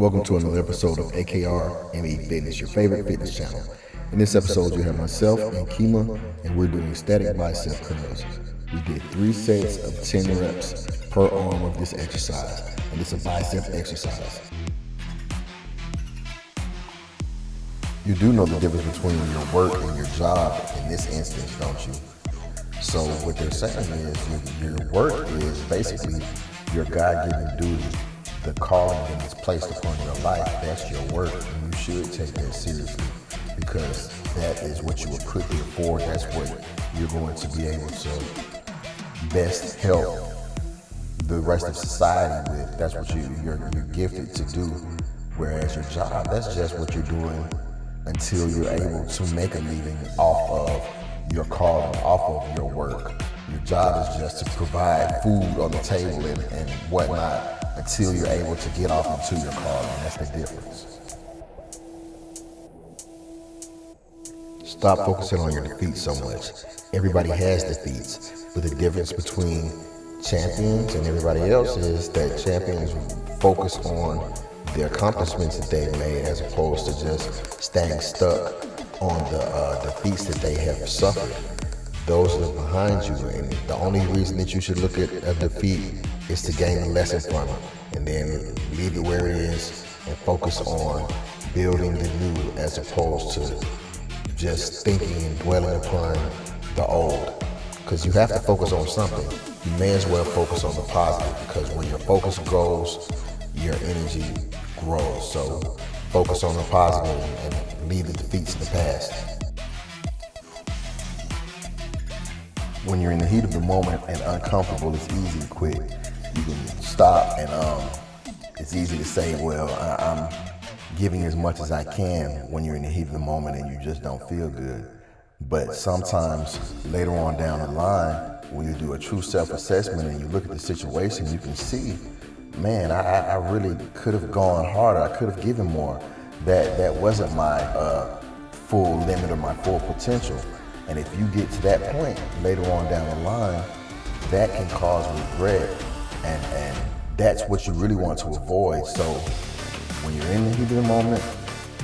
Welcome to another episode of AKR ME Fitness, your favorite fitness channel. In this episode, you have myself and Kema, and we're doing static bicep curls. We did 3 sets of 10 reps per arm of this exercise, and it's a bicep exercise. You do know the difference between your work and your job in this instance, don't you? So what they're saying is your work is basically your God-given duty. The calling that is placed upon your life, that's your work, and you should take that seriously because that is what you were put here for. That's what you're going to be able to best help the rest of society with. That's what you're gifted to do. Whereas your job, that's just what you're doing until you're able to make a living off of your calling, off of your work. Your job is just to provide food on the table and whatnot until you're able to get off into your calling. That's the difference. Stop focusing on your defeats so much. Everybody has defeats, but the difference between champions and everybody else is that champions focus on the accomplishments that they've made as opposed to just staying stuck on the defeats that they have suffered. Those that are behind you, and the only reason that you should look at a defeat is to gain a lesson from it, and then leave it where it is and focus on building the new as opposed to just thinking and dwelling upon the old. Because you have to focus on something. You may as well focus on the positive, because when your focus grows, your energy grows. So focus on the positive and leave the defeats in the past. When you're in the heat of the moment and uncomfortable, it's easy to quit. You can stop and it's easy to say, well, I'm giving as much as I can when you're in the heat of the moment and you just don't feel good. But sometimes later on down the line, when you do a true self-assessment and you look at the situation, you can see, man, I really could have gone harder. I could have given more. That wasn't my full limit or my full potential. And if you get to that point later on down the line, that can cause regret, and that's what you really want to avoid. So when you're in the heat of the moment,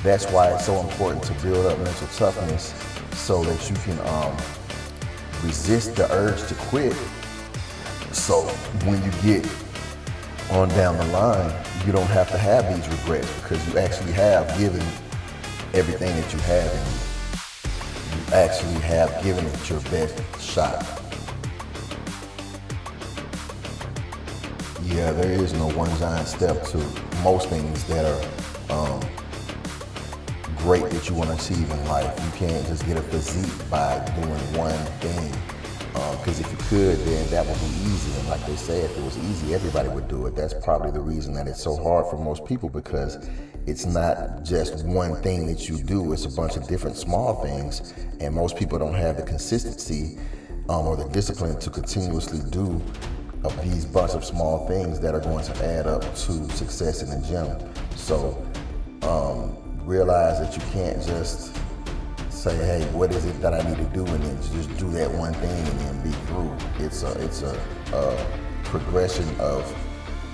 that's why it's so important to build up mental toughness so that you can resist the urge to quit. So when you get on down the line, you don't have to have these regrets because you actually have given everything that you have in you. You actually have given it your best shot. Yeah, there is no one giant step to most things that are great that you want to achieve in life. You can't just get a physique by doing one thing. Because if you could, then that would be easy. And like they say, if it was easy, everybody would do it. That's probably the reason that it's so hard for most people, because it's not just one thing that you do. It's a bunch of different small things. And most people don't have the consistency or the discipline to continuously do these bunch of small things that are going to add up to success in the gym. So realize that you can't just say, hey, what is it that I need to do, and then just do that one thing and then be through. It's a progression of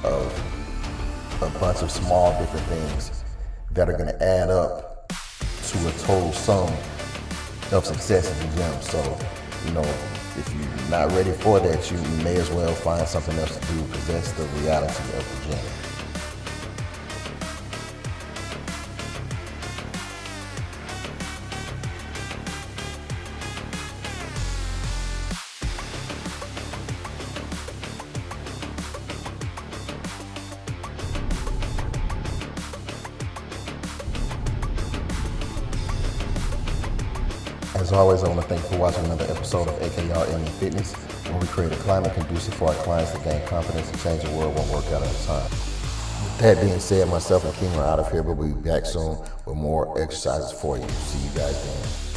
a bunch of small different things that are going to add up to a total sum of success in the gym. So, if you're not ready for that, you may as well find something else to do, because that's the reality of the gym. As always, I want to thank you for watching another episode of AKR ME Fitness, where we create a climate conducive for our clients to gain confidence and change the world one workout at a time. With that being said, myself and Kema are out of here, but we'll be back soon with more exercises for you. See you guys then.